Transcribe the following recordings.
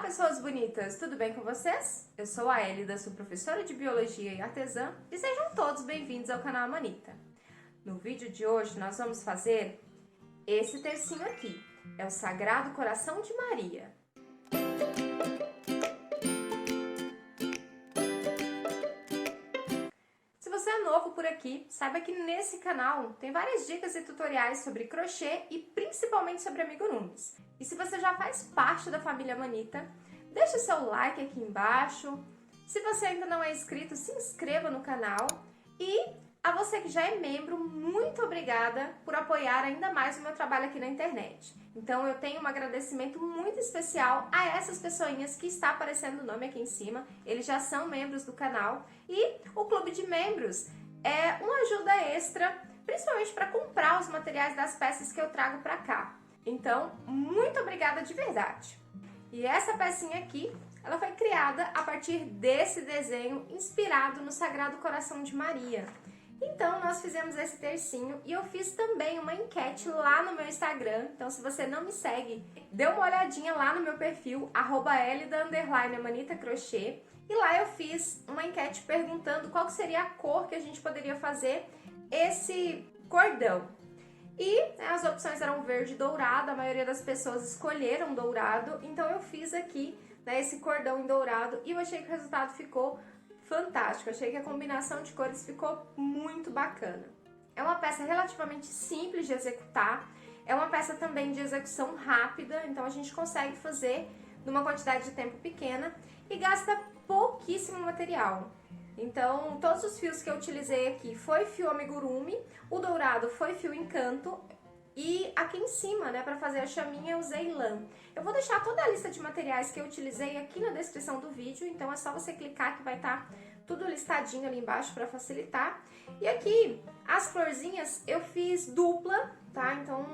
pessoas bonitas! Tudo bem com vocês? Eu sou a Elida, sou professora de Biologia e artesã e sejam todos bem-vindos ao canal Amanita. No vídeo de hoje nós vamos fazer esse tercinho aqui, é o Sagrado Coração de Maria. Se você é novo por aqui, saiba que nesse canal tem várias dicas e tutoriais sobre crochê e principalmente sobre amigurumis. E se você já faz parte da família Amanita, deixe o seu like aqui embaixo. Se você ainda não é inscrito, se inscreva no canal. E a você que já é membro, muito obrigada por apoiar ainda mais o meu trabalho aqui na internet. Então eu tenho um agradecimento muito especial a essas pessoinhas que está aparecendo o nome aqui em cima. Eles já são membros do canal e o clube de membros é uma ajuda extra, principalmente para comprar os materiais das peças que eu trago para cá. Então, muito obrigada de verdade! E essa pecinha aqui, ela foi criada a partir desse desenho inspirado no Sagrado Coração de Maria. Então, nós fizemos esse tercinho e eu fiz também uma enquete lá no meu Instagram. Então, se você não me segue, dê uma olhadinha lá no meu perfil, @elida_amanitacrochê. E lá eu fiz uma enquete perguntando qual seria a cor que a gente poderia fazer esse cordão. E as opções eram verde e dourado, a maioria das pessoas escolheram dourado. Então, eu fiz aqui, né, esse cordão em dourado e eu achei que o resultado ficou fantástico, achei que a combinação de cores ficou muito bacana. É uma peça relativamente simples de executar, é uma peça também de execução rápida, então a gente consegue fazer numa quantidade de tempo pequena e gasta pouquíssimo material. Então, todos os fios que eu utilizei aqui foi fio amigurumi, o dourado foi fio encanto, e aqui em cima, né, para fazer a chaminha eu usei lã. Eu vou deixar toda a lista de materiais que eu utilizei aqui na descrição do vídeo, então é só você clicar que vai estar tudo listadinho ali embaixo para facilitar. E aqui, as florzinhas eu fiz dupla, tá? Então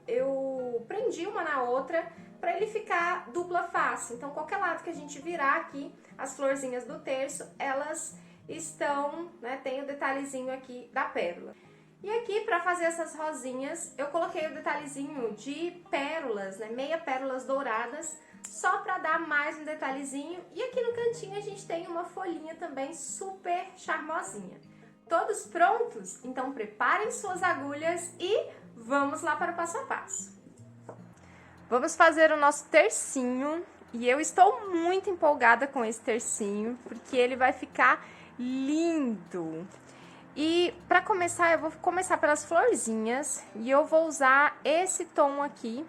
eu prendi uma na outra para ele ficar dupla face. Então qualquer lado que a gente virar aqui, as florzinhas do terço, elas estão, né, tem o detalhezinho aqui da pérola. E aqui, para fazer essas rosinhas, eu coloquei o detalhezinho de pérolas, né, meia pérolas douradas, só para dar mais um detalhezinho. E aqui no cantinho a gente tem uma folhinha também super charmosinha. Todos prontos? Então preparem suas agulhas e vamos lá para o passo a passo. Vamos fazer o nosso tercinho e eu estou muito empolgada com esse tercinho, porque ele vai ficar lindo! E para começar, eu vou começar pelas florzinhas e eu vou usar esse tom aqui,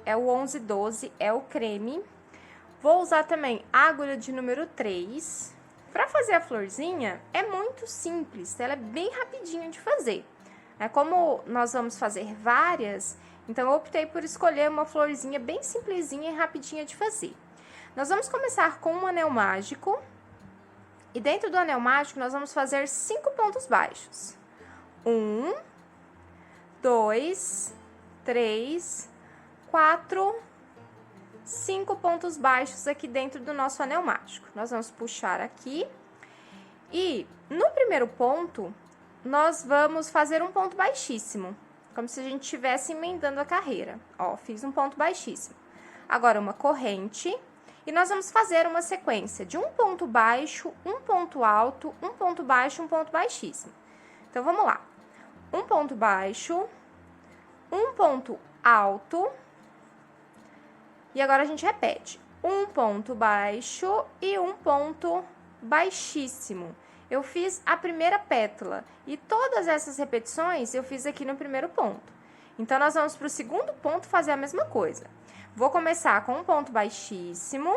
é o 1112, é o creme. Vou usar também a agulha de número 3. Para fazer a florzinha, é muito simples, ela é bem rapidinho de fazer. Como nós vamos fazer várias, então eu optei por escolher uma florzinha bem simplesinha e rapidinha de fazer. Nós vamos começar com um anel mágico. E dentro do anel mágico, nós vamos fazer 5 pontos baixos. 1, 2, 3, 4, 5 pontos baixos aqui dentro do nosso anel mágico. Nós vamos puxar aqui. E no primeiro ponto, nós vamos fazer um ponto baixíssimo. Como se a gente estivesse emendando a carreira. Ó, fiz um ponto baixíssimo. Agora, uma corrente. E nós vamos fazer uma sequência de um ponto baixo, um ponto alto, um ponto baixo, um ponto baixíssimo. Então, vamos lá. Um ponto baixo, um ponto alto, e agora a gente repete. Um ponto baixo e um ponto baixíssimo. Eu fiz a primeira pétala e todas essas repetições eu fiz aqui no primeiro ponto. Então, nós vamos para o segundo ponto fazer a mesma coisa. Vou começar com um ponto baixíssimo.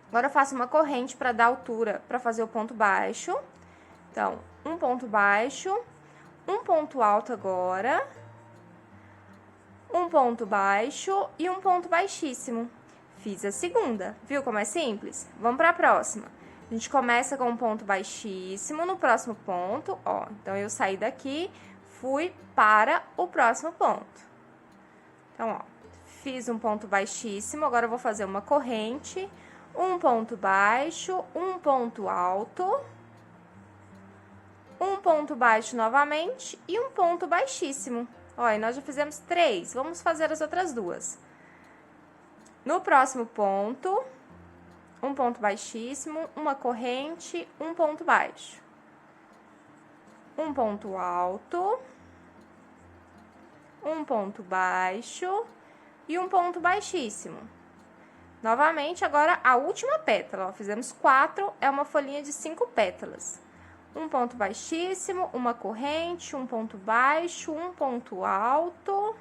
Agora, eu faço uma corrente para dar altura para fazer o ponto baixo. Então, um ponto baixo, um ponto alto agora, um ponto baixo e um ponto baixíssimo. Fiz a segunda. Viu como é simples? Vamos para a próxima. A gente começa com um ponto baixíssimo no próximo ponto, ó. Então, eu saí daqui, fui para o próximo ponto. Então, ó. Fiz um ponto baixíssimo, agora eu vou fazer uma corrente, um ponto baixo, um ponto alto, um ponto baixo novamente e um ponto baixíssimo. Ó, e nós já fizemos 3, vamos fazer as outras duas. No próximo ponto, um ponto baixíssimo, uma corrente, um ponto baixo. Um ponto alto, um ponto baixo e um ponto baixíssimo. Novamente, agora a última pétala, ó, fizemos 4, é uma folhinha de 5 pétalas. Um ponto baixíssimo, uma corrente, um ponto baixo, um ponto alto,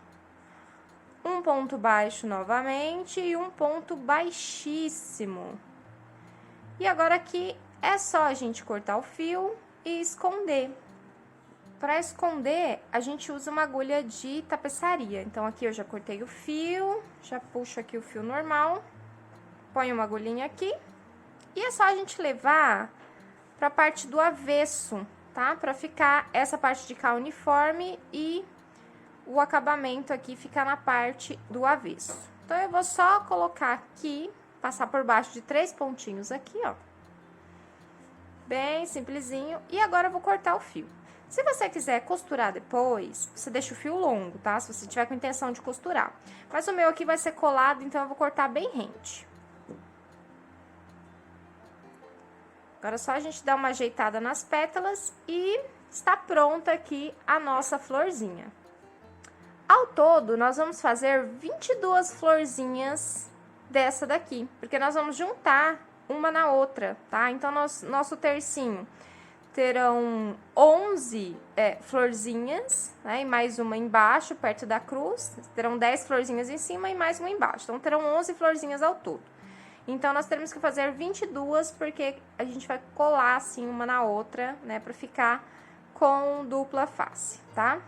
um ponto baixo novamente e um ponto baixíssimo. E agora aqui é só a gente cortar o fio e esconder. Para esconder, a gente usa uma agulha de tapeçaria. Então, aqui eu já cortei o fio, já puxo aqui o fio normal, ponho uma agulhinha aqui. E é só a gente levar para a parte do avesso, tá? Para ficar essa parte de cá uniforme e o acabamento aqui ficar na parte do avesso. Então, eu vou só colocar aqui, passar por baixo de 3 pontinhos aqui, ó. Bem simplesinho. E agora eu vou cortar o fio. Se você quiser costurar depois, você deixa o fio longo, tá? Se você tiver com intenção de costurar. Mas o meu aqui vai ser colado, então eu vou cortar bem rente. Agora é só a gente dar uma ajeitada nas pétalas e está pronta aqui a nossa florzinha. Ao todo, nós vamos fazer 22 florzinhas dessa daqui, porque nós vamos juntar uma na outra, tá? Então, nosso tercinho terão 11 florzinhas, né? E mais uma embaixo, perto da cruz. Terão 10 florzinhas em cima e mais uma embaixo. Então, terão 11 florzinhas ao todo. Então, nós teremos que fazer 22, porque a gente vai colar, assim, uma na outra, né? Pra ficar com dupla face, tá?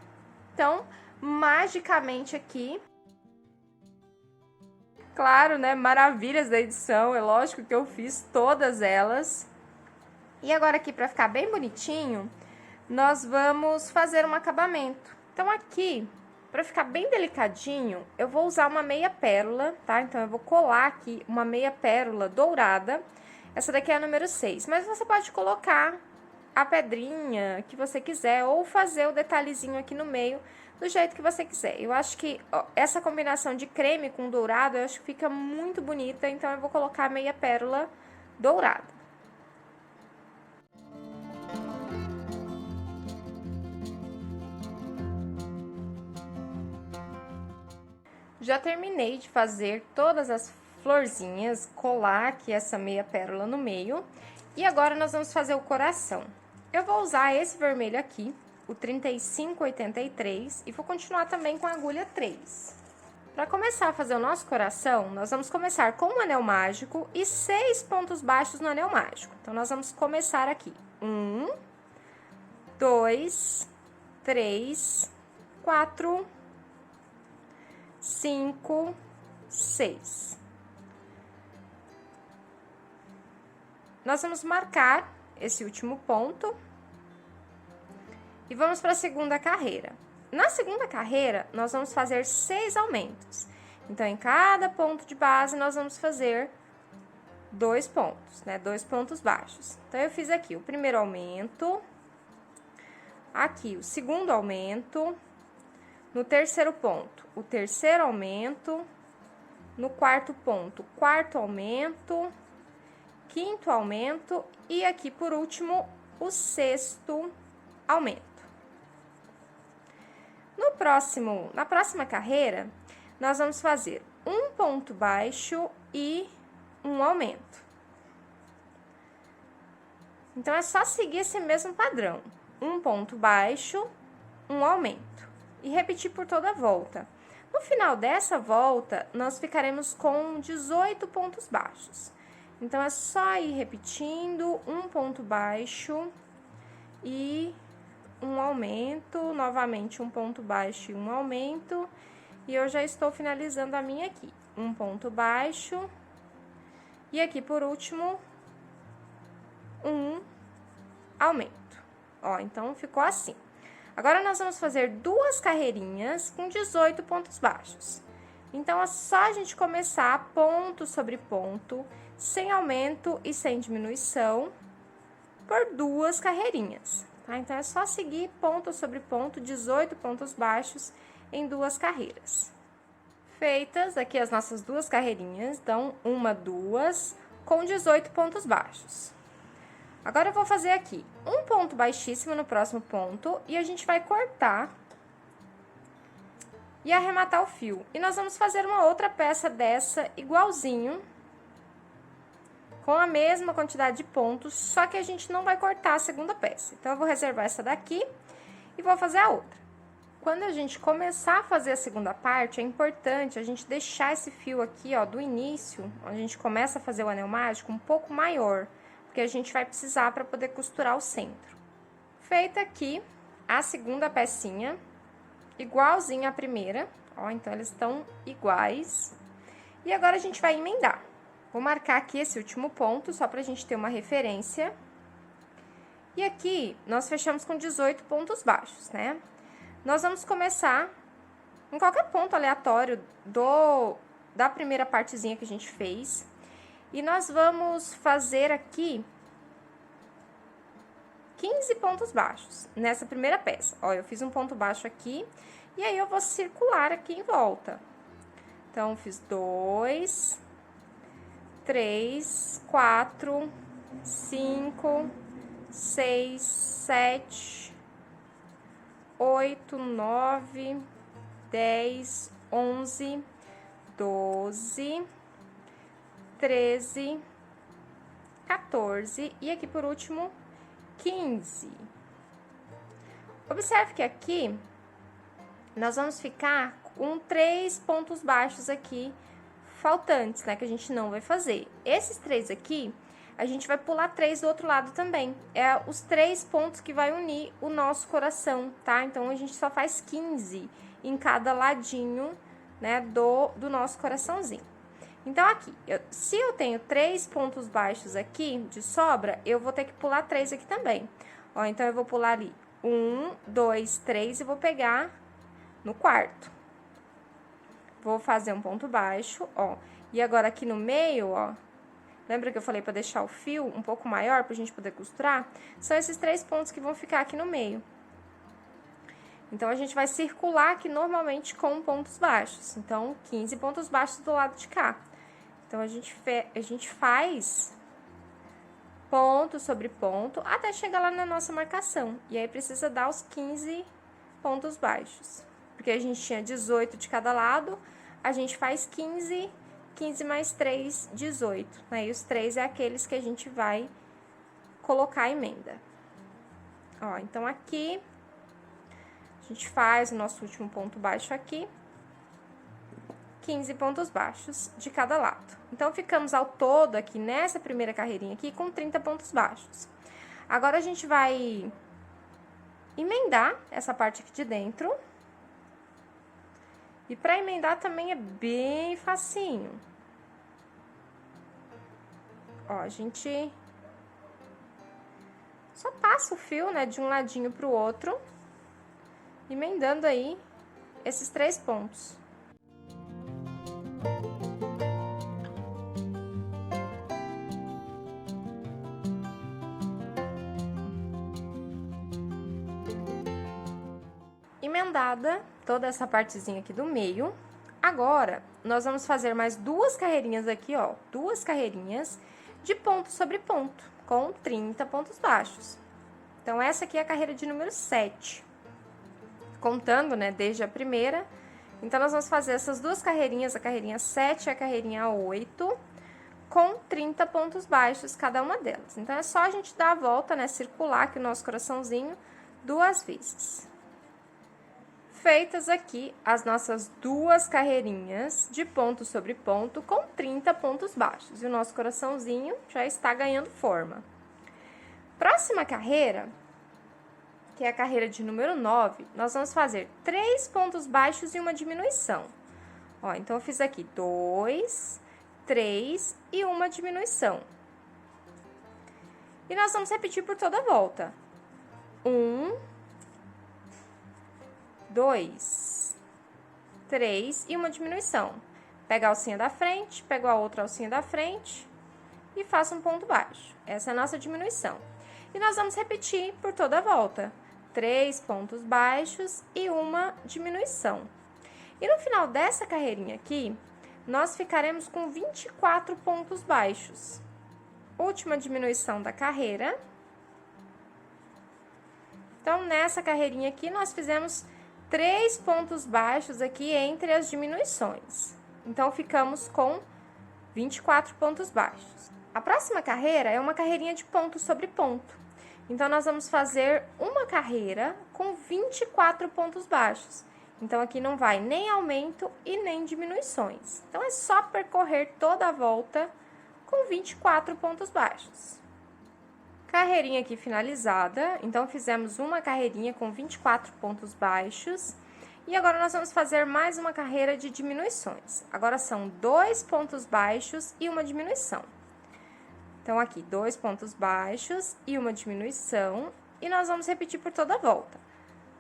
Então, magicamente aqui... Claro, né? Maravilhas da edição, é lógico que eu fiz todas elas. E agora aqui, pra ficar bem bonitinho, nós vamos fazer um acabamento. Então, aqui... Pra ficar bem delicadinho, eu vou usar uma meia pérola, tá? Então, eu vou colar aqui uma meia pérola dourada. Essa daqui é a número 6, mas você pode colocar a pedrinha que você quiser ou fazer o detalhezinho aqui no meio do jeito que você quiser. Eu acho que ó, essa combinação de creme com dourado, eu acho que fica muito bonita, então eu vou colocar a meia pérola dourada. Já terminei de fazer todas as florzinhas, colar aqui essa meia pérola no meio. E agora, nós vamos fazer o coração. Eu vou usar esse vermelho aqui, o 3583, e vou continuar também com a agulha 3. Para começar a fazer o nosso coração, nós vamos começar com um anel mágico e 6 pontos baixos no anel mágico. Então, nós vamos começar aqui. 1, 2, 3, 4... 5, 6. Nós vamos marcar esse último ponto e vamos para a segunda carreira. Na segunda carreira, nós vamos fazer 6 aumentos. Então, em cada ponto de base, nós vamos fazer 2 pontos, né? 2 pontos baixos. Então, eu fiz aqui o primeiro aumento, aqui o segundo aumento. No terceiro ponto, o terceiro aumento. No quarto ponto, quarto aumento. Quinto aumento. E aqui, por último, o sexto aumento. Na próxima carreira, nós vamos fazer um ponto baixo e um aumento. Então, é só seguir esse mesmo padrão. Um ponto baixo, um aumento. E repetir por toda a volta. No final dessa volta, nós ficaremos com 18 pontos baixos. Então, é só ir repetindo um ponto baixo e um aumento, novamente um ponto baixo e um aumento. E eu já estou finalizando a minha aqui. Um ponto baixo e aqui, por último, um aumento. Ó, então, ficou assim. Agora, nós vamos fazer 2 carreirinhas com 18 pontos baixos. Então, é só a gente começar ponto sobre ponto, sem aumento e sem diminuição, por 2 carreirinhas, tá? Então, é só seguir ponto sobre ponto, 18 pontos baixos em 2 carreiras. Feitas aqui as nossas duas carreirinhas, então, 1, 2, com 18 pontos baixos. Agora, eu vou fazer aqui um ponto baixíssimo no próximo ponto e a gente vai cortar e arrematar o fio. E nós vamos fazer uma outra peça dessa igualzinho, com a mesma quantidade de pontos, só que a gente não vai cortar a segunda peça. Então, eu vou reservar essa daqui e vou fazer a outra. Quando a gente começar a fazer a segunda parte, é importante a gente deixar esse fio aqui, ó, do início, onde a gente começa a fazer o anel mágico, um pouco maior, porque a gente vai precisar para poder costurar o centro. Feita aqui a segunda pecinha, igualzinha à primeira, ó, então eles estão iguais. E agora a gente vai emendar. Vou marcar aqui esse último ponto, só pra gente ter uma referência. E aqui, nós fechamos com 18 pontos baixos, né? Nós vamos começar em qualquer ponto aleatório da primeira partezinha que a gente fez. E nós vamos fazer aqui 15 pontos baixos nessa primeira peça. Ó, eu fiz um ponto baixo aqui, e aí eu vou circular aqui em volta. Então, fiz 2, 3, 4, 5, 6, 7, 8, 9, 10, 11, 12, 13, 14 e aqui por último 15. Observe que aqui nós vamos ficar com 3 pontos baixos aqui faltantes, né, que a gente não vai fazer. Esses 3 aqui, a gente vai pular 3 do outro lado também. É os 3 pontos que vai unir o nosso coração, tá? Então, a gente só faz 15 em cada ladinho, né, do nosso coraçãozinho. Então, aqui, se eu tenho 3 pontos baixos aqui de sobra, eu vou ter que pular 3 aqui também. Ó, então, eu vou pular ali 1, 2, 3 e vou pegar no quarto. Vou fazer um ponto baixo, ó. E agora, aqui no meio, ó, lembra que eu falei pra deixar o fio um pouco maior pra gente poder costurar? São esses 3 pontos que vão ficar aqui no meio. Então, a gente vai circular aqui normalmente com pontos baixos. Então, 15 pontos baixos do lado de cá. Então, a gente faz ponto sobre ponto até chegar lá na nossa marcação. E aí, precisa dar os 15 pontos baixos. Porque a gente tinha 18 de cada lado, a gente faz 15, 15 mais 3, 18, né? E os 3 é aqueles que a gente vai colocar a emenda. Ó, então, aqui, a gente faz o nosso último ponto baixo aqui, 15 pontos baixos de cada lado. Então, ficamos ao todo aqui, nessa primeira carreirinha aqui, com 30 pontos baixos. Agora, a gente vai emendar essa parte aqui de dentro. E para emendar também é bem facinho. Ó, a gente só passa o fio, né, de um ladinho pro outro, emendando aí esses 3 pontos. Emendada toda essa partezinha aqui do meio, agora nós vamos fazer mais 2 carreirinhas aqui, ó, 2 carreirinhas de ponto sobre ponto, com 30 pontos baixos. Então, essa aqui é a carreira de número 7, contando, né, desde a primeira. Então, nós vamos fazer essas 2 carreirinhas, a carreirinha 7 e a carreirinha 8, com 30 pontos baixos cada uma delas. Então, é só a gente dar a volta, né, circular aqui o nosso coraçãozinho 2 vezes. Feitas aqui as nossas 2 carreirinhas de ponto sobre ponto com 30 pontos baixos. E o nosso coraçãozinho já está ganhando forma. Próxima carreira, que é a carreira de número 9, nós vamos fazer 3 pontos baixos e uma diminuição. Ó, então, eu fiz aqui 2, 3 e uma diminuição. E nós vamos repetir por toda a volta. 1, 2, 3 e uma diminuição. Pega a alcinha da frente, pego a outra alcinha da frente e faço um ponto baixo. Essa é a nossa diminuição. E nós vamos repetir por toda a volta. 3 pontos baixos e uma diminuição. E no final dessa carreirinha aqui, nós ficaremos com 24 pontos baixos. Última diminuição da carreira. Então, nessa carreirinha aqui, nós fizemos 3 pontos baixos aqui entre as diminuições. Então, ficamos com 24 pontos baixos. A próxima carreira é uma carreirinha de ponto sobre ponto. Então, nós vamos fazer uma carreira com 24 pontos baixos. Então, aqui não vai nem aumento e nem diminuições. Então, é só percorrer toda a volta com 24 pontos baixos. Carreirinha aqui finalizada, então fizemos uma carreirinha com 24 pontos baixos. E agora nós vamos fazer mais uma carreira de diminuições. Agora são 2 pontos baixos e uma diminuição. Então, aqui, 2 pontos baixos e uma diminuição. E nós vamos repetir por toda a volta.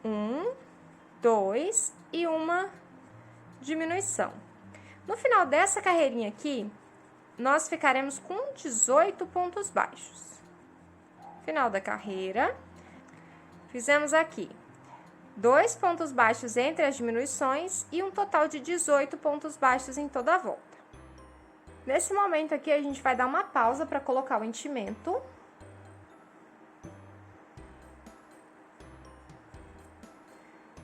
1, 2 e uma diminuição. No final dessa carreirinha aqui, nós ficaremos com 18 pontos baixos. Final da carreira, fizemos aqui 2 pontos baixos entre as diminuições e um total de 18 pontos baixos em toda a volta. Nesse momento aqui, a gente vai dar uma pausa para colocar o enchimento.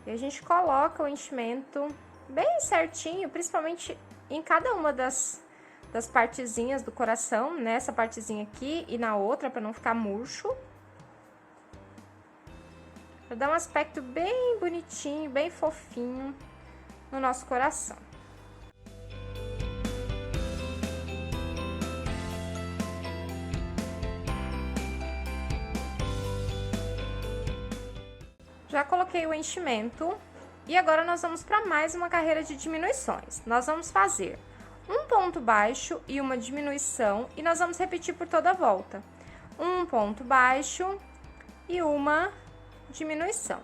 E a gente coloca o enchimento bem certinho, principalmente em cada uma das partezinhas do coração, nessa partezinha aqui e na outra, para não ficar murcho. Para dar um aspecto bem bonitinho, bem fofinho no nosso coração. Já coloquei o enchimento e agora nós vamos para mais uma carreira de diminuições. Nós vamos fazer um ponto baixo e uma diminuição, e nós vamos repetir por toda a volta. Um ponto baixo e uma diminuição.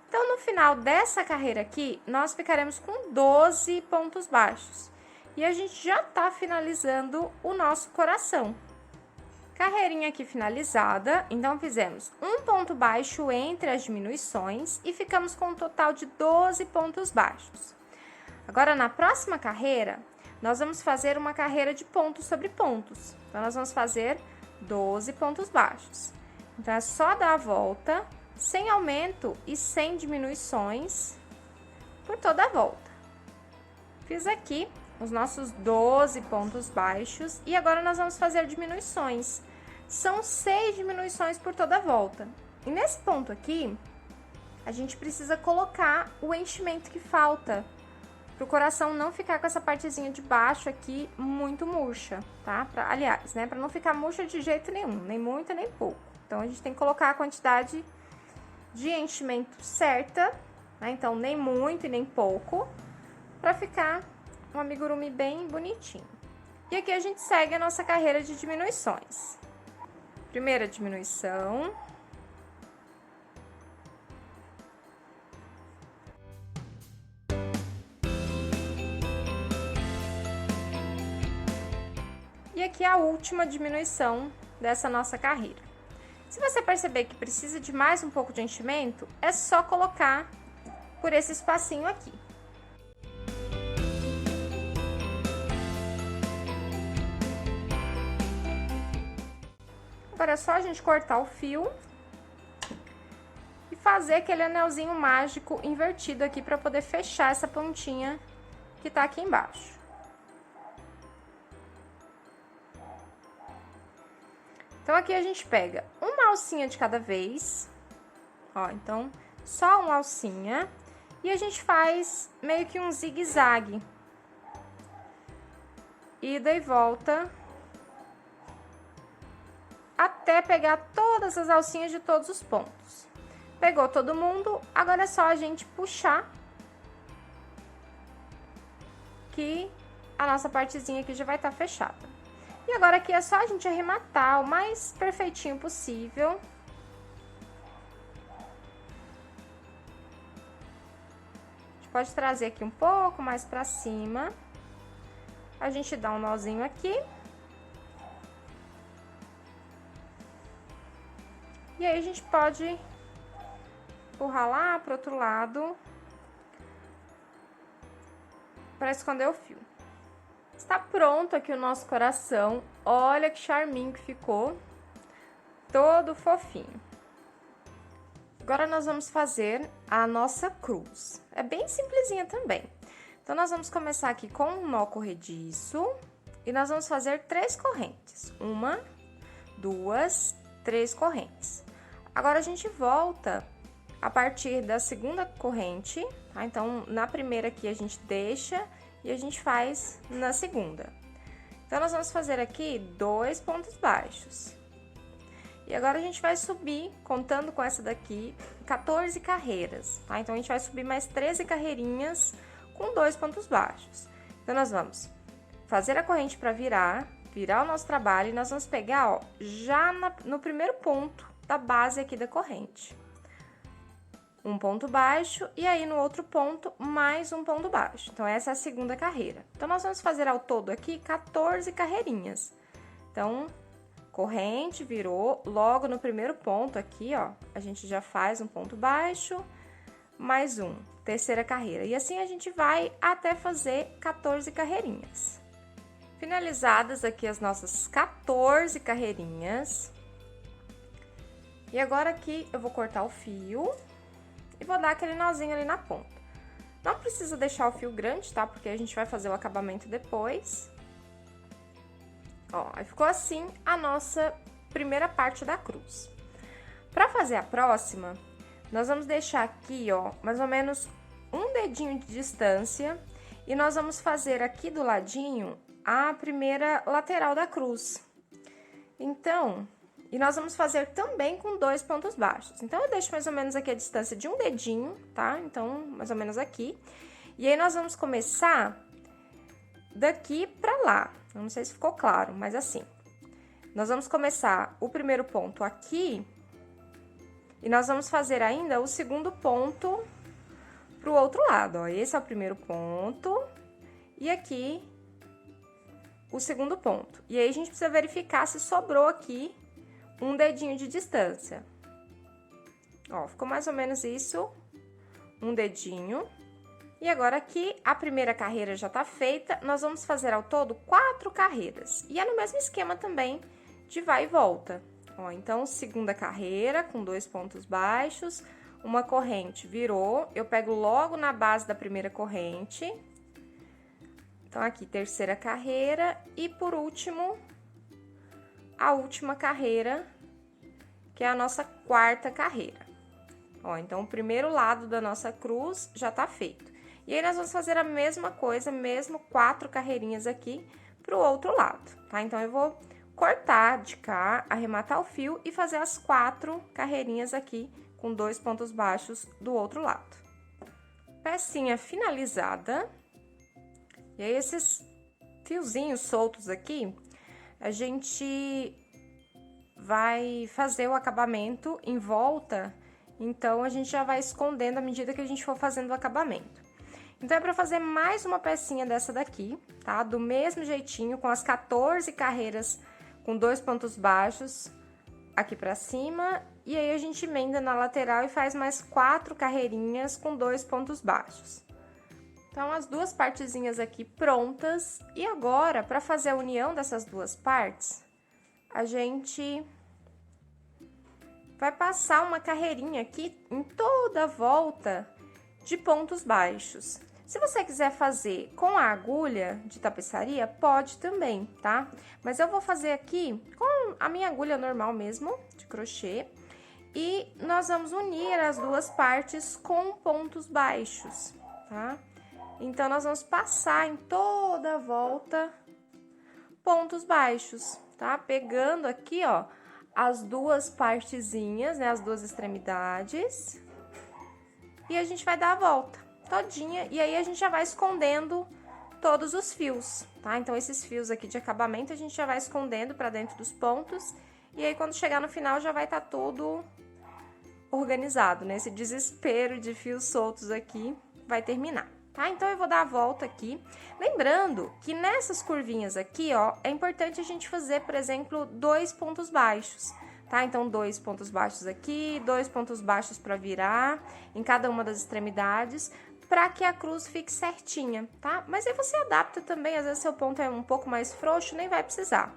Então, no final dessa carreira aqui, nós ficaremos com 12 pontos baixos. E a gente já tá finalizando o nosso coração. Carreirinha aqui finalizada, então fizemos um ponto baixo entre as diminuições e ficamos com um total de 12 pontos baixos. Agora, na próxima carreira, nós vamos fazer uma carreira de pontos sobre pontos. Então, nós vamos fazer 12 pontos baixos. Então, é só dar a volta, sem aumento e sem diminuições, por toda a volta. Fiz aqui os nossos 12 pontos baixos e agora nós vamos fazer diminuições. São 6 diminuições por toda a volta. E nesse ponto aqui, a gente precisa colocar o enchimento que falta, para o coração não ficar com essa partezinha de baixo aqui muito murcha, tá? Aliás, né, para não ficar murcha de jeito nenhum, nem muito nem pouco. Então, a gente tem que colocar a quantidade de enchimento certa, né? Então, nem muito e nem pouco, para ficar um amigurumi bem bonitinho. E aqui a gente segue a nossa carreira de diminuições. Primeira diminuição. E aqui a última diminuição dessa nossa carreira. Se você perceber que precisa de mais um pouco de enchimento, é só colocar por esse espacinho aqui. Agora é só a gente cortar o fio e fazer aquele anelzinho mágico invertido aqui para poder fechar essa pontinha que tá aqui embaixo. Então, aqui a gente pega uma alcinha de cada vez, ó, então, só uma alcinha, e a gente faz meio que um zigue-zague, ida e volta, até pegar todas as alcinhas de todos os pontos. Pegou todo mundo, agora é só a gente puxar, que a nossa partezinha aqui já vai estar fechada. E agora aqui é só a gente arrematar o mais perfeitinho possível. A gente pode trazer aqui um pouco mais pra cima. A gente dá um nozinho aqui. E aí a gente pode empurrar lá pro outro lado. para esconder o fio. Está pronto aqui o nosso coração. Olha que charminho que ficou. Todo fofinho. Agora nós vamos fazer a nossa cruz. É bem simplesinha também. Então, nós vamos começar aqui com um nó corrediço e nós vamos fazer 3 correntes. 1, 2, 3 correntes. Agora, a gente volta a partir da segunda corrente, tá? Então, na primeira aqui a gente deixa e a gente faz na segunda. Então, nós vamos fazer aqui 2 pontos baixos. E agora, a gente vai subir, contando com essa daqui, 14 carreiras, tá? Então, a gente vai subir mais 13 carreirinhas com 2 pontos baixos. Então, nós vamos fazer a corrente para virar o nosso trabalho e nós vamos pegar, ó, já no primeiro ponto da base aqui da corrente. Um ponto baixo e aí no outro ponto mais um ponto baixo. Então, essa é a segunda carreira. Então, nós vamos fazer ao todo aqui 14 carreirinhas. Então, corrente, virou, logo no primeiro ponto aqui, ó, a gente já faz um ponto baixo, mais um, terceira carreira. E assim a gente vai até fazer 14 carreirinhas. Finalizadas aqui as nossas 14 carreirinhas. E agora aqui eu vou cortar o fio e vou dar aquele nozinho ali na ponta. Não precisa deixar o fio grande, tá? Porque a gente vai fazer o acabamento depois. Ó, aí ficou assim a nossa primeira parte da cruz. Para fazer a próxima, nós vamos deixar aqui, ó, mais ou menos um dedinho de distância e nós vamos fazer aqui do ladinho a primeira lateral da cruz. Então, e nós vamos fazer também com 2 pontos baixos. Então, eu deixo mais ou menos aqui a distância de um dedinho, tá? Então, mais ou menos aqui. E aí, nós vamos começar daqui pra lá. Eu não sei se ficou claro, mas assim. Nós vamos começar o primeiro ponto aqui. E nós vamos fazer ainda o segundo ponto pro outro lado, ó. Esse é o primeiro ponto. E aqui, o segundo ponto. E aí, a gente precisa verificar se sobrou aqui um dedinho de distância. Ó, ficou mais ou menos isso, um dedinho. E agora aqui, a primeira carreira já tá feita, nós vamos fazer ao todo 4 carreiras. E é no mesmo esquema também de vai e volta. Ó, então, segunda carreira com 2 pontos baixos, uma corrente virou, eu pego logo na base da primeira corrente. Então, aqui, terceira carreira e, por último, a última carreira, que é a nossa quarta carreira. Ó, então, o primeiro lado da nossa cruz já tá feito. E aí, nós vamos fazer a mesma coisa, mesmo 4 carreirinhas aqui pro outro lado, tá? Então, eu vou cortar de cá, arrematar o fio e fazer as 4 carreirinhas aqui com 2 pontos baixos do outro lado. Pecinha finalizada. E aí, esses fiozinhos soltos aqui, a gente vai fazer o acabamento em volta, então a gente já vai escondendo à medida que a gente for fazendo o acabamento. Então, é para fazer mais uma pecinha dessa daqui, tá? Do mesmo jeitinho, com as 14 carreiras com 2 pontos baixos aqui pra cima, e aí a gente emenda na lateral e faz mais 4 carreirinhas com 2 pontos baixos. Então, as duas partezinhas aqui prontas. E agora, para fazer a união dessas duas partes, a gente vai passar uma carreirinha aqui em toda a volta de pontos baixos. Se você quiser fazer com a agulha de tapeçaria, pode também, tá? Mas eu vou fazer aqui com a minha agulha normal mesmo, de crochê. E nós vamos unir as duas partes com pontos baixos, tá? Então, nós vamos passar em toda a volta pontos baixos, tá? Pegando aqui, ó, as duas partezinhas, né? As duas extremidades. E a gente vai dar a volta todinha. E aí, a gente já vai escondendo todos os fios, tá? Então, esses fios aqui de acabamento, a gente já vai escondendo pra dentro dos pontos. E aí, quando chegar no final, já vai estar tudo organizado, né? Esse desespero de fios soltos aqui vai terminar. Tá? Então, eu vou dar a volta aqui. Lembrando que nessas curvinhas aqui, ó, é importante a gente fazer, por exemplo, 2 pontos baixos, tá? Então, 2 pontos baixos aqui, 2 pontos baixos para virar em cada uma das extremidades, para que a cruz fique certinha, tá? Mas aí você adapta também, às vezes seu ponto é um pouco mais frouxo, nem vai precisar.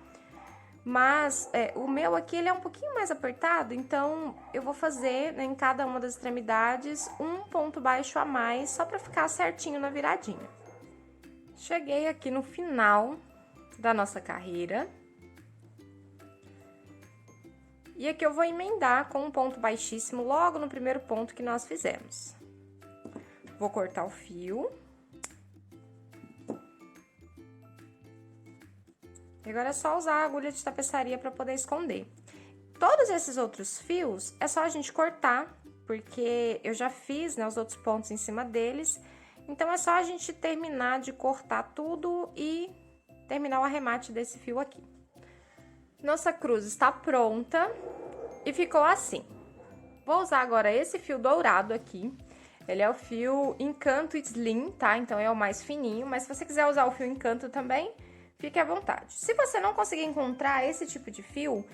Mas o meu aqui, ele é um pouquinho mais apertado, então eu vou fazer, né, em cada uma das extremidades um ponto baixo a mais, só para ficar certinho na viradinha. Cheguei aqui no final da nossa carreira. E aqui eu vou emendar com um ponto baixíssimo logo no primeiro ponto que nós fizemos. Vou cortar o fio. E agora é só usar a agulha de tapeçaria para poder esconder. Todos esses outros fios é só a gente cortar, porque eu já fiz, né, os outros pontos em cima deles. Então, é só a gente terminar de cortar tudo e terminar o arremate desse fio aqui. Nossa cruz está pronta e ficou assim. Vou usar agora esse fio dourado aqui. Ele é o fio Encanto Slim, tá? Então, é o mais fininho, mas se você quiser usar o fio Encanto também, fique à vontade. Se você não conseguir encontrar esse tipo de fio,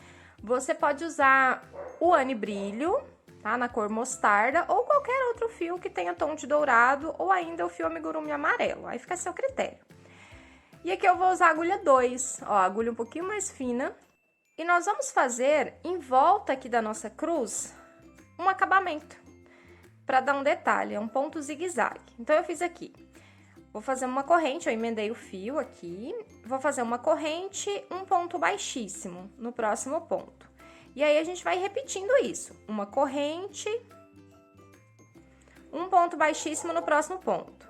você pode usar o Anne Brilho, tá? Na cor mostarda, ou qualquer outro fio que tenha tom de dourado, ou ainda o fio amigurumi amarelo, aí fica a seu critério. E aqui eu vou usar a agulha 2, ó, a agulha um pouquinho mais fina, e nós vamos fazer, em volta aqui da nossa cruz, um acabamento, para dar um detalhe, é um ponto zigue-zague. Então, eu fiz aqui, vou fazer uma corrente, eu emendei o fio aqui, vou fazer uma corrente, um ponto baixíssimo no próximo ponto. E aí, a gente vai repetindo isso, uma corrente, um ponto baixíssimo no próximo ponto.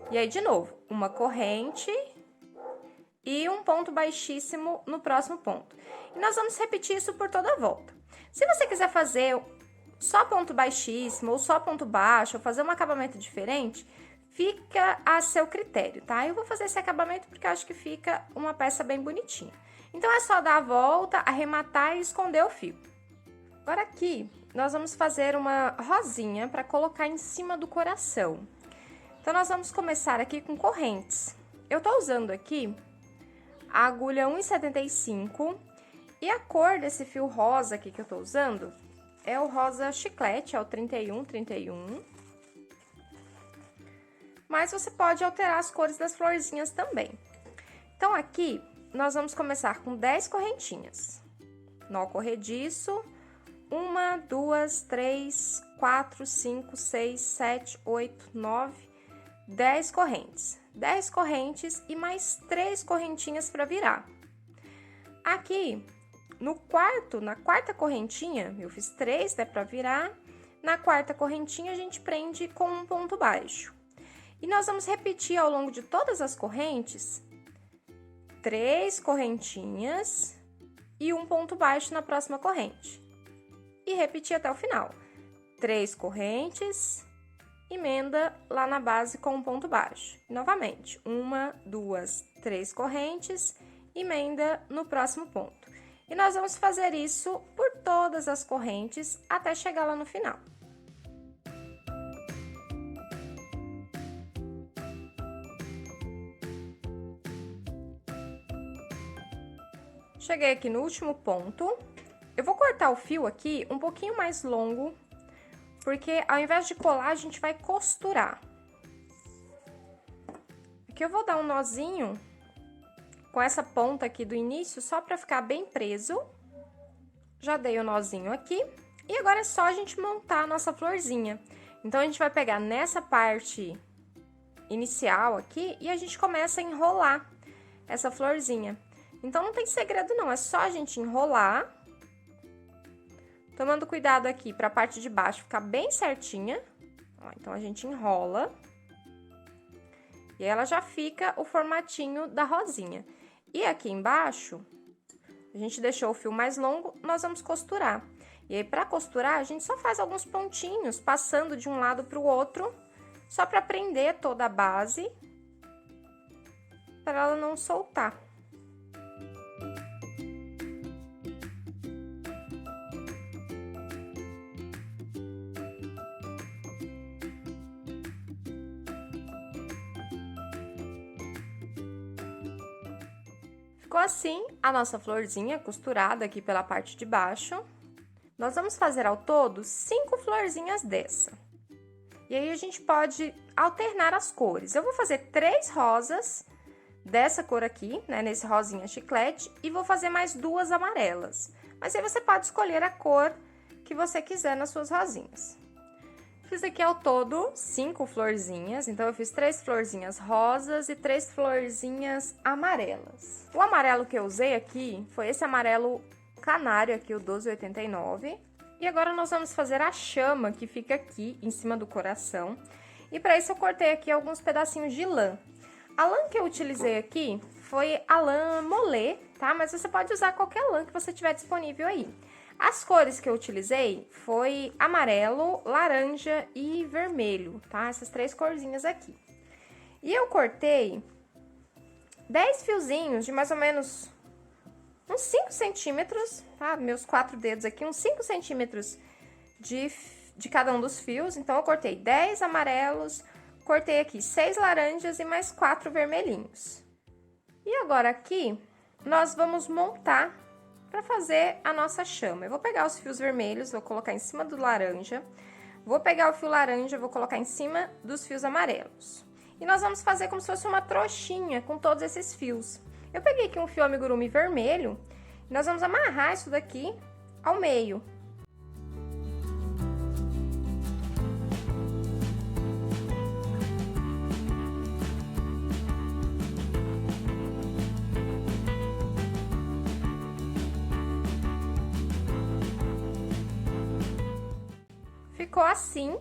E aí, de novo, uma corrente e um ponto baixíssimo no próximo ponto. E nós vamos repetir isso por toda a volta. Se você quiser fazer só ponto baixíssimo ou só ponto baixo, ou fazer um acabamento diferente, fica a seu critério, tá? Eu vou fazer esse acabamento porque eu acho que fica uma peça bem bonitinha. Então, é só dar a volta, arrematar e esconder o fio. Agora aqui, nós vamos fazer uma rosinha para colocar em cima do coração. Então, nós vamos começar aqui com correntes. Eu tô usando aqui a agulha 1,75 e a cor desse fio rosa aqui que eu tô usando é o rosa chiclete, é o 31. Mas você pode alterar as cores das florzinhas também. Então, aqui, nós vamos começar com 10 correntinhas. Nó corrediço, 1, 2, 3, 4, 5, 6, 7, 8, 9, 10 correntes. 10 correntes e mais 3 correntinhas para virar. Aqui, na quarta correntinha, eu fiz 3, né, para virar. Na quarta correntinha, a gente prende com um ponto baixo. E nós vamos repetir ao longo de todas as correntes 3 correntinhas e um ponto baixo na próxima corrente. E repetir até o final. 3 correntes, emenda lá na base com um ponto baixo. E, novamente, 1, 2, 3 correntes, emenda no próximo ponto. E nós vamos fazer isso por todas as correntes até chegar lá no final. Cheguei aqui no último ponto. Eu vou cortar o fio aqui um pouquinho mais longo, porque ao invés de colar, a gente vai costurar. Aqui eu vou dar um nozinho com essa ponta aqui do início, só pra ficar bem preso. Já dei o nozinho aqui. E agora é só a gente montar a nossa florzinha. Então, a gente vai pegar nessa parte inicial aqui e a gente começa a enrolar essa florzinha. Então, não tem segredo não, é só a gente enrolar, tomando cuidado aqui para a parte de baixo ficar bem certinha. Ó, então, a gente enrola e ela já fica o formatinho da rosinha. E aqui embaixo, a gente deixou o fio mais longo, nós vamos costurar. E aí, para costurar, a gente só faz alguns pontinhos, passando de um lado para o outro, só para prender toda a base, para ela não soltar. Ficou assim a nossa florzinha costurada aqui pela parte de baixo. Nós vamos fazer ao todo 5 florzinhas dessa. E aí a gente pode alternar as cores. Eu vou fazer 3 rosas dessa cor aqui, né, nesse rosinha chiclete, e vou fazer mais 2 amarelas. Mas aí você pode escolher a cor que você quiser nas suas rosinhas. Fiz aqui ao todo 5 florzinhas, então eu fiz 3 florzinhas rosas e 3 florzinhas amarelas. O amarelo que eu usei aqui foi esse amarelo canário aqui, o 1289. E agora nós vamos fazer a chama que fica aqui em cima do coração. E para isso eu cortei aqui alguns pedacinhos de lã. A lã que eu utilizei aqui foi a lã molê, tá? Mas você pode usar qualquer lã que você tiver disponível aí. As cores que eu utilizei foi amarelo, laranja e vermelho, tá? Essas 3 corzinhas aqui. E eu cortei 10 fiozinhos de mais ou menos uns 5 centímetros, tá? Meus 4 dedos aqui, uns 5 centímetros de cada um dos fios. Então, eu cortei 10 amarelos, cortei aqui 6 laranjas e mais 4 vermelhinhos. E agora aqui, nós vamos montar para fazer a nossa chama. Eu vou pegar os fios vermelhos, vou colocar em cima do laranja, vou pegar o fio laranja, vou colocar em cima dos fios amarelos. E nós vamos fazer como se fosse uma trouxinha com todos esses fios. Eu peguei aqui um fio amigurumi vermelho, e nós vamos amarrar isso daqui ao meio. Ficou assim.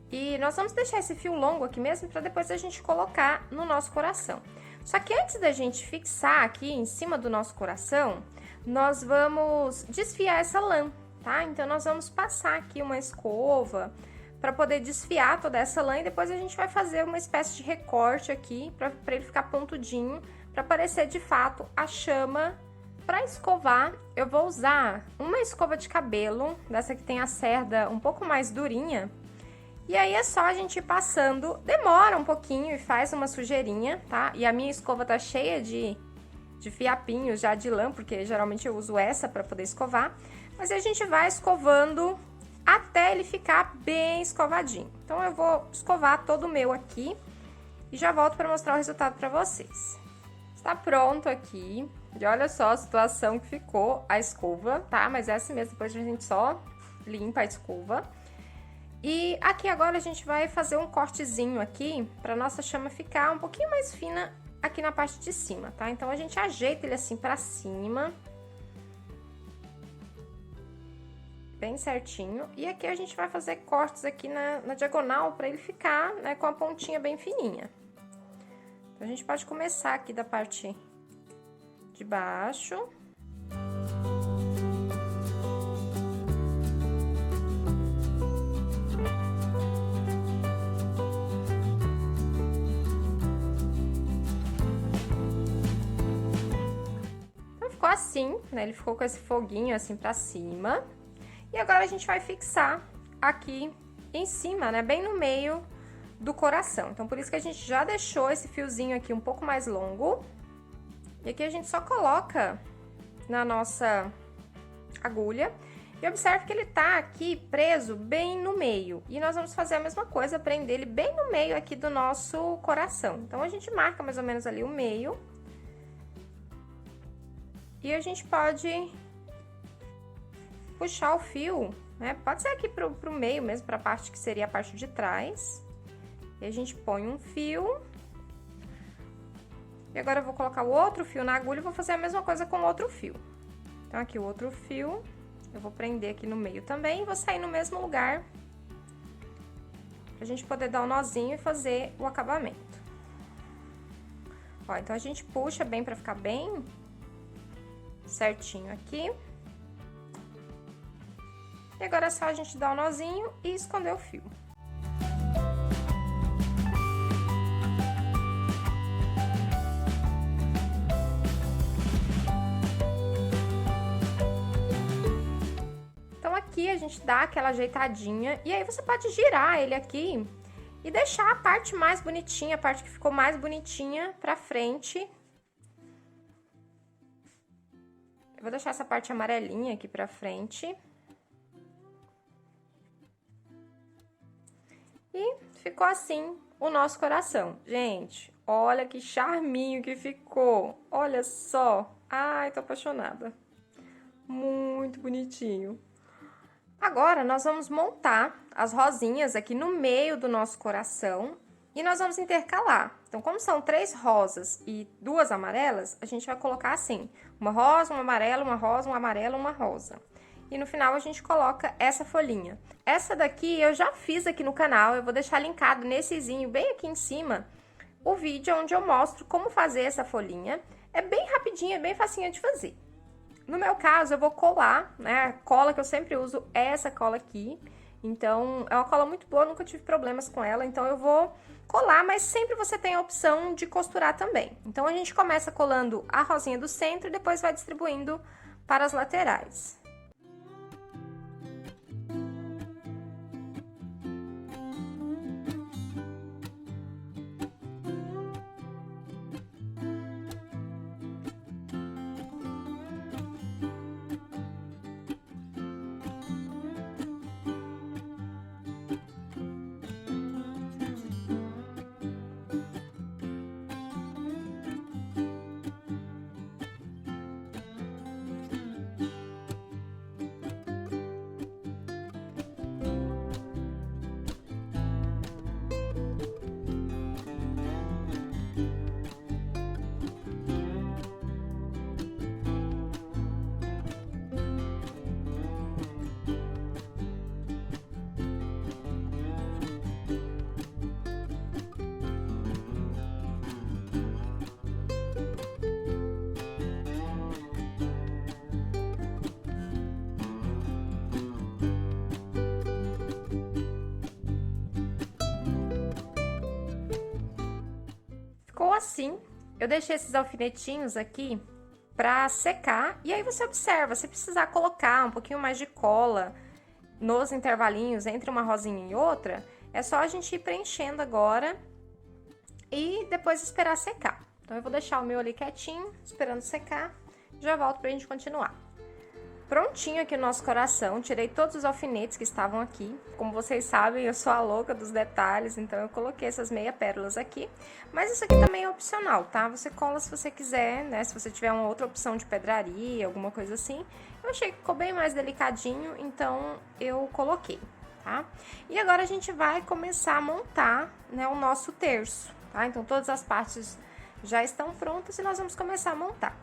E nós vamos deixar esse fio longo aqui mesmo para depois a gente colocar no nosso coração. Só que antes da gente fixar aqui em cima do nosso coração, nós vamos desfiar essa lã, tá? Então, nós vamos passar aqui uma escova para poder desfiar toda essa lã e depois a gente vai fazer uma espécie de recorte aqui para ele ficar pontudinho, para parecer de fato a chama. Para escovar, eu vou usar uma escova de cabelo, dessa que tem a cerda um pouco mais durinha. E aí é só a gente ir passando, demora um pouquinho e faz uma sujeirinha, tá? E a minha escova tá cheia de fiapinhos já de lã, porque geralmente eu uso essa para poder escovar. Mas a gente vai escovando até ele ficar bem escovadinho. Então, eu vou escovar todo o meu aqui e já volto para mostrar o resultado para vocês. Está pronto aqui. E olha só a situação que ficou a escova, tá? Mas é assim mesmo, depois a gente só limpa a escova. E aqui agora a gente vai fazer um cortezinho aqui pra nossa chama ficar um pouquinho mais fina aqui na parte de cima, tá? Então, a gente ajeita ele assim pra cima. Bem certinho. E aqui a gente vai fazer cortes aqui na diagonal pra ele ficar, né, com a pontinha bem fininha. Então, a gente pode começar aqui da parte de baixo. Então, ficou assim, né? Ele ficou com esse foguinho assim pra cima. E agora a gente vai fixar aqui em cima, né? Bem no meio do coração. Então, por isso que a gente já deixou esse fiozinho aqui um pouco mais longo. E aqui a gente só coloca na nossa agulha. E observe que ele tá aqui preso bem no meio. E nós vamos fazer a mesma coisa, prender ele bem no meio aqui do nosso coração. Então, a gente marca mais ou menos ali o meio. E a gente pode puxar o fio, né? Pode ser aqui pro meio mesmo, pra parte que seria a parte de trás. E a gente põe um fio. E agora eu vou colocar o outro fio na agulha e vou fazer a mesma coisa com o outro fio. Então, aqui o outro fio, eu vou prender aqui no meio também e vou sair no mesmo lugar. Pra gente poder dar um nozinho e fazer o acabamento. Ó, então a gente puxa bem pra ficar bem certinho aqui. E agora é só a gente dar um nozinho e esconder o fio. Então, aqui a gente dá aquela ajeitadinha e aí você pode girar ele aqui e deixar a parte mais bonitinha, a parte que ficou mais bonitinha pra frente. Eu vou deixar essa parte amarelinha aqui pra frente. E ficou assim o nosso coração. Gente, olha que charminho que ficou. Olha só. Ai, tô apaixonada. Muito bonitinho. Agora, nós vamos montar as rosinhas aqui no meio do nosso coração e nós vamos intercalar. Então, como são 3 rosas e 2 amarelas, a gente vai colocar assim, uma rosa, uma amarela, uma rosa, uma amarela, uma rosa. E no final a gente coloca essa folhinha. Essa daqui eu já fiz aqui no canal, eu vou deixar linkado nessezinho bem aqui em cima o vídeo onde eu mostro como fazer essa folhinha. É bem rapidinho, é bem facinho de fazer. No meu caso, eu vou colar, né? A cola que eu sempre uso é essa cola aqui. Então, é uma cola muito boa, nunca tive problemas com ela. Então, eu vou colar, mas sempre você tem a opção de costurar também. Então, a gente começa colando a rosinha do centro e depois vai distribuindo para as laterais. Ficou assim, eu deixei esses alfinetinhos aqui pra secar, e aí você observa, se precisar colocar um pouquinho mais de cola nos intervalinhos entre uma rosinha e outra, é só a gente ir preenchendo agora e depois esperar secar. Então, eu vou deixar o meu ali quietinho, esperando secar, já volto pra gente continuar. Prontinho aqui o nosso coração, tirei todos os alfinetes que estavam aqui. Como vocês sabem, eu sou a louca dos detalhes, então eu coloquei essas meia pérolas aqui. Mas isso aqui também é opcional, tá? Você cola se você quiser, né? Se você tiver uma outra opção de pedraria, alguma coisa assim. Eu achei que ficou bem mais delicadinho, então eu coloquei, tá? E agora a gente vai começar a montar, né, o nosso terço, tá? Então todas as partes já estão prontas e nós vamos começar a montar.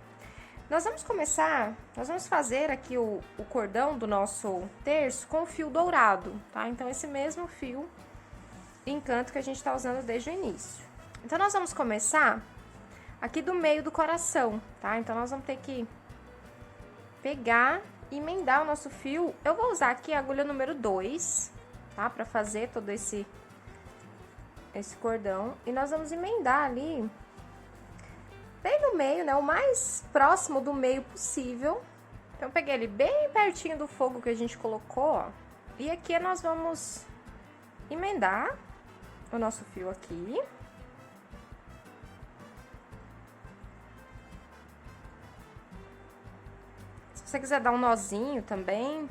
Nós vamos fazer aqui o cordão do nosso terço com fio dourado, tá? Então, esse mesmo fio encanto que a gente tá usando desde o início. Então, nós vamos começar aqui do meio do coração, tá? Então, nós vamos ter que pegar e emendar o nosso fio. Eu vou usar aqui a agulha número 2, tá? Pra fazer todo esse cordão. E nós vamos emendar ali bem no meio, né? O mais próximo do meio possível. Então, eu peguei ele bem pertinho do fogo que a gente colocou, ó. E aqui nós vamos emendar o nosso fio aqui. Se você quiser dar um nozinho também,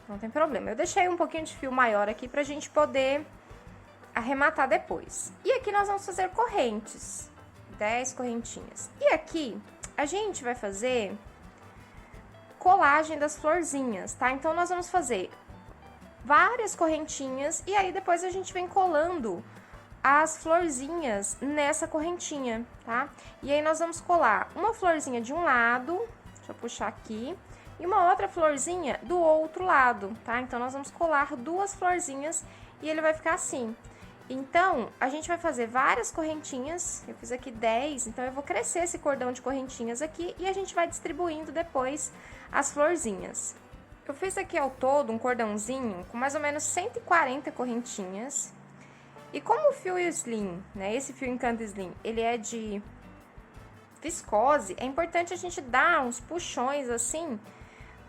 não tem problema. Eu deixei um pouquinho de fio maior aqui pra gente poder arrematar depois. E aqui nós vamos fazer correntes. 10 correntinhas. E aqui, a gente vai fazer colagem das florzinhas, tá? Então, nós vamos fazer várias correntinhas e aí depois a gente vem colando as florzinhas nessa correntinha, tá? E aí, nós vamos colar uma florzinha de um lado, deixa eu puxar aqui, e uma outra florzinha do outro lado, tá? Então, nós vamos colar 2 florzinhas e ele vai ficar assim. Então, a gente vai fazer várias correntinhas, eu fiz aqui 10, então eu vou crescer esse cordão de correntinhas aqui e a gente vai distribuindo depois as florzinhas. Eu fiz aqui ao todo um cordãozinho com mais ou menos 140 correntinhas. E como o fio slim, né, esse fio encanto slim, ele é de viscose, é importante a gente dar uns puxões assim,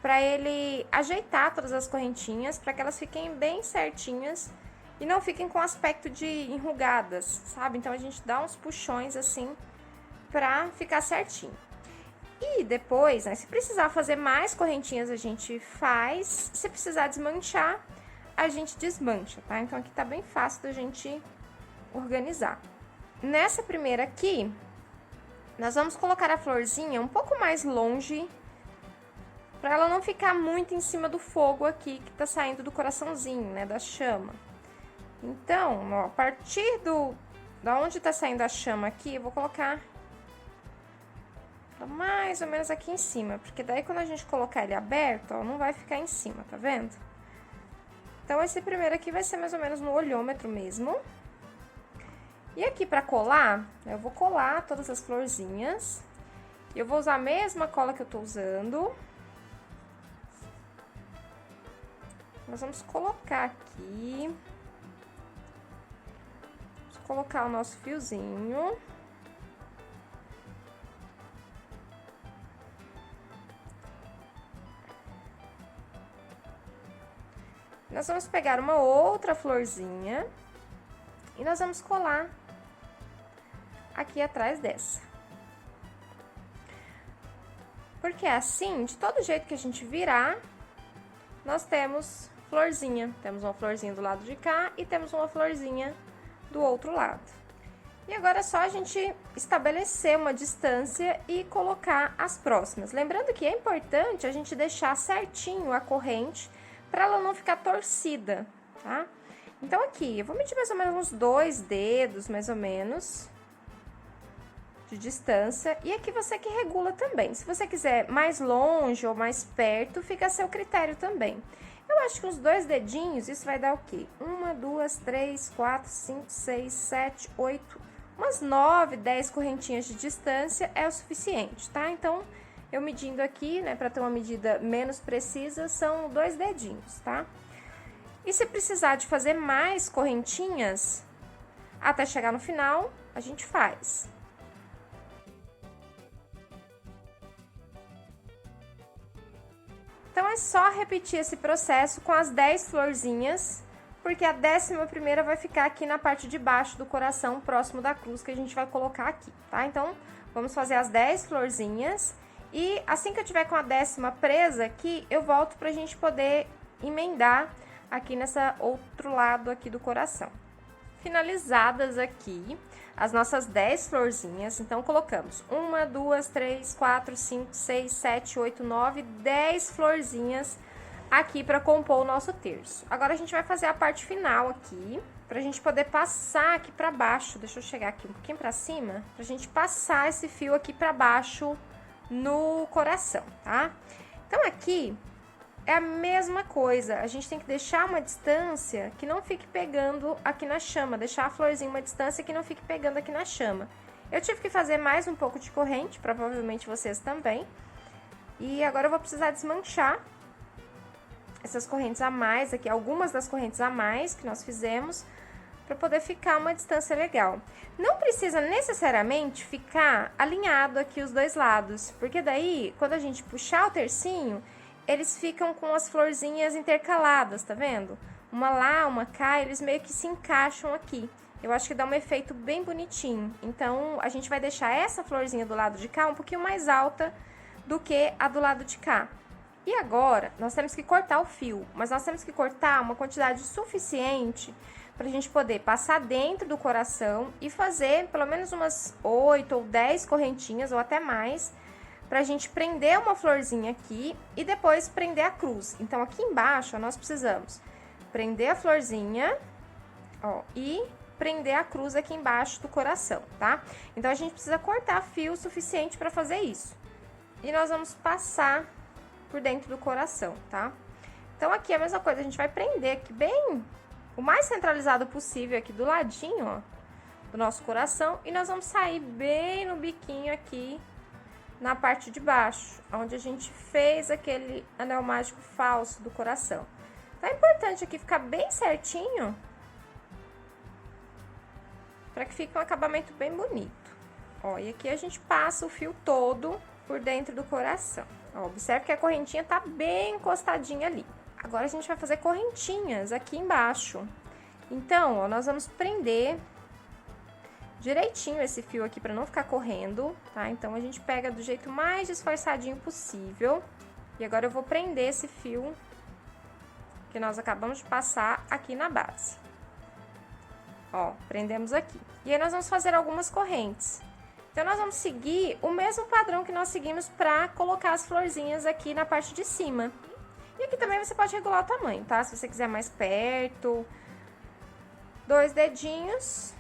pra ele ajeitar todas as correntinhas, pra que elas fiquem bem certinhas e não fiquem com aspecto de enrugadas, sabe? Então, a gente dá uns puxões assim pra ficar certinho. E depois, né, se precisar fazer mais correntinhas, a gente faz. Se precisar desmanchar, a gente desmancha, tá? Então, aqui tá bem fácil da gente organizar. Nessa primeira aqui, nós vamos colocar a florzinha um pouco mais longe, para ela não ficar muito em cima do fogo aqui, que tá saindo do coraçãozinho, né, da chama. Então, ó, a partir da onde tá saindo a chama aqui, eu vou colocar mais ou menos aqui em cima, porque daí quando a gente colocar ele aberto, ó, não vai ficar em cima, tá vendo? Então, esse primeiro aqui vai ser mais ou menos no olhômetro mesmo. E aqui pra colar, eu vou colar todas as florzinhas. Eu vou usar a mesma cola que eu tô usando. Nós vamos colocar aqui. Vamos colocar o nosso fiozinho. Nós vamos pegar uma outra florzinha e nós vamos colar aqui atrás dessa. Porque assim, de todo jeito que a gente virar, nós temos florzinha. Temos uma florzinha do lado de cá e temos uma florzinha do outro lado. E agora é só a gente estabelecer uma distância e colocar as próximas. Lembrando que é importante a gente deixar certinho a corrente para ela não ficar torcida, tá? Então, aqui, eu vou medir mais ou menos uns 2 dedos, mais ou menos, de distância. E aqui você que regula também. Se você quiser mais longe ou mais perto, fica a seu critério também. Eu acho que uns 2 dedinhos, isso vai dar o quê? 1, 2, 3, 4, 5, 6, 7, 8, umas 9, 10 correntinhas de distância é o suficiente, tá? Então, eu medindo aqui, né, para ter uma medida menos precisa, são 2 dedinhos, tá? E se precisar de fazer mais correntinhas, até chegar no final, a gente faz. Então, é só repetir esse processo com as 10 florzinhas, porque a 11ª vai ficar aqui na parte de baixo do coração, próximo da cruz, que a gente vai colocar aqui, tá? Então, vamos fazer as 10 florzinhas e assim que eu tiver com a 10ª presa aqui, eu volto pra gente poder emendar aqui nessa outro lado aqui do coração. Finalizadas aqui as nossas 10 florzinhas, então colocamos 1, 2, 3, 4, 5, 6, 7, 8, 9, 10 florzinhas aqui para compor o nosso terço. Agora a gente vai fazer a parte final aqui, pra gente poder passar aqui pra baixo. Deixa eu chegar aqui um pouquinho pra cima, pra gente passar esse fio aqui pra baixo no coração, tá? Então aqui é a mesma coisa, a gente tem que deixar uma distância que não fique pegando aqui na chama, deixar a florzinha uma distância que não fique pegando aqui na chama. Eu tive que fazer mais um pouco de corrente, provavelmente vocês também. E agora eu vou precisar desmanchar essas correntes a mais aqui, algumas das correntes a mais que nós fizemos, para poder ficar uma distância legal. Não precisa necessariamente ficar alinhado aqui os dois lados, porque daí, quando a gente puxar o tercinho, eles ficam com as florzinhas intercaladas, tá vendo? Uma lá, uma cá, eles meio que se encaixam aqui. Eu acho que dá um efeito bem bonitinho. Então, a gente vai deixar essa florzinha do lado de cá um pouquinho mais alta do que a do lado de cá. E agora, nós temos que cortar o fio, mas nós temos que cortar uma quantidade suficiente pra gente poder passar dentro do coração e fazer pelo menos umas 8 ou 10 correntinhas, ou até mais, pra gente prender uma florzinha aqui e depois prender a cruz. Então, aqui embaixo, ó, nós precisamos prender a florzinha, ó, e prender a cruz aqui embaixo do coração, tá? Então, a gente precisa cortar fio suficiente pra fazer isso. E nós vamos passar por dentro do coração, tá? Então, aqui é a mesma coisa, a gente vai prender aqui bem, o mais centralizado possível aqui do ladinho, ó, do nosso coração. E nós vamos sair bem no biquinho aqui, na parte de baixo, onde a gente fez aquele anel mágico falso do coração. Então, é importante aqui ficar bem certinho, para que fique um acabamento bem bonito. Ó, e aqui a gente passa o fio todo por dentro do coração. Ó, observe que a correntinha tá bem encostadinha ali. Agora, a gente vai fazer correntinhas aqui embaixo. Então, ó, nós vamos prender direitinho esse fio aqui para não ficar correndo, tá? Então, a gente pega do jeito mais disfarçadinho possível. E agora eu vou prender esse fio que nós acabamos de passar aqui na base. Ó, prendemos aqui. E aí nós vamos fazer algumas correntes. Então, nós vamos seguir o mesmo padrão que nós seguimos para colocar as florzinhas aqui na parte de cima. E aqui também você pode regular o tamanho, tá? Se você quiser mais perto. 2 dedinhos.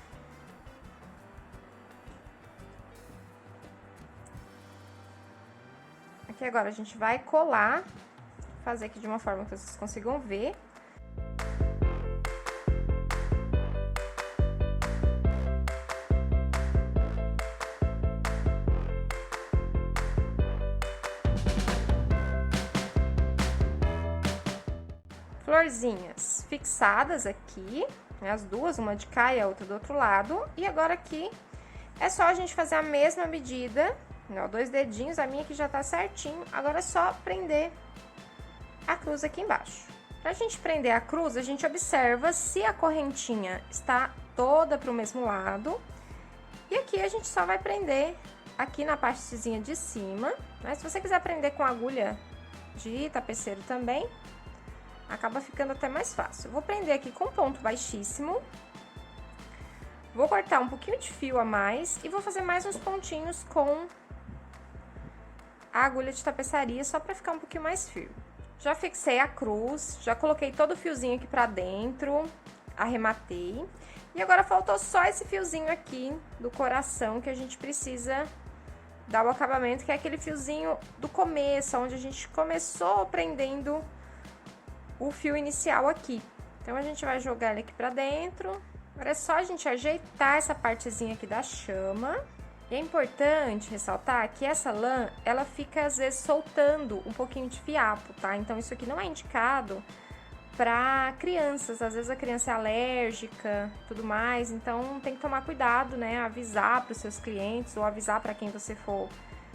Aqui agora a gente vai colar. Fazer aqui de uma forma que vocês consigam ver. Florzinhas fixadas aqui, né, as duas, uma de cá e a outra do outro lado. E agora aqui é só a gente fazer a mesma medida, né, 2 dedinhos, a minha aqui já tá certinho. Agora é só prender a cruz aqui embaixo. Pra gente prender a cruz, a gente observa se a correntinha está toda pro mesmo lado. E aqui a gente só vai prender aqui na partezinha de cima, né? Se você quiser prender com agulha de tapeceiro também, acaba ficando até mais fácil. Eu vou prender aqui com ponto baixíssimo. Vou cortar um pouquinho de fio a mais e vou fazer mais uns pontinhos com a agulha de tapeçaria, só pra ficar um pouquinho mais firme. Já fixei a cruz, já coloquei todo o fiozinho aqui pra dentro, arrematei. E agora faltou só esse fiozinho aqui do coração que a gente precisa dar o acabamento, que é aquele fiozinho do começo, onde a gente começou prendendo o fio inicial aqui. Então, a gente vai jogar ele aqui pra dentro. Agora é só a gente ajeitar essa partezinha aqui da chama. E é importante ressaltar que essa lã, ela fica às vezes soltando um pouquinho de fiapo, tá? Então, isso aqui não é indicado pra crianças. Às vezes a criança é alérgica, tudo mais. Então, tem que tomar cuidado, né? Avisar pros seus clientes ou avisar pra quem você for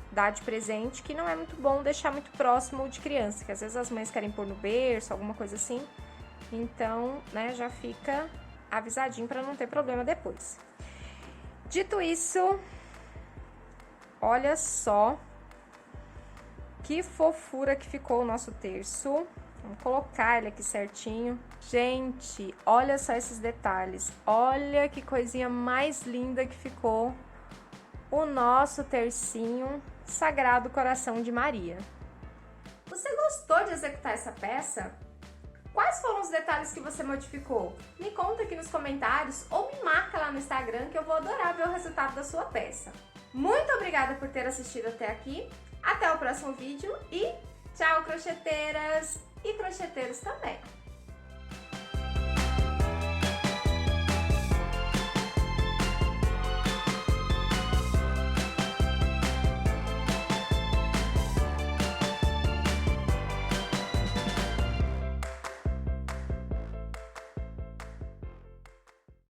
dar de presente, que não é muito bom deixar muito próximo de criança, que às vezes as mães querem pôr no berço, alguma coisa assim. Então, né, já fica avisadinho para não ter problema depois. Dito isso, olha só que fofura que ficou o nosso terço. Vamos colocar ele aqui certinho. Gente, olha só esses detalhes. Olha que coisinha mais linda que ficou o nosso tercinho Sagrado Coração de Maria. Você gostou de executar essa peça? Quais foram os detalhes que você modificou? Me conta aqui nos comentários ou me marca lá no Instagram que eu vou adorar ver o resultado da sua peça. Muito obrigada por ter assistido até aqui. Até o próximo vídeo e tchau, crocheteiras e crocheteiros também!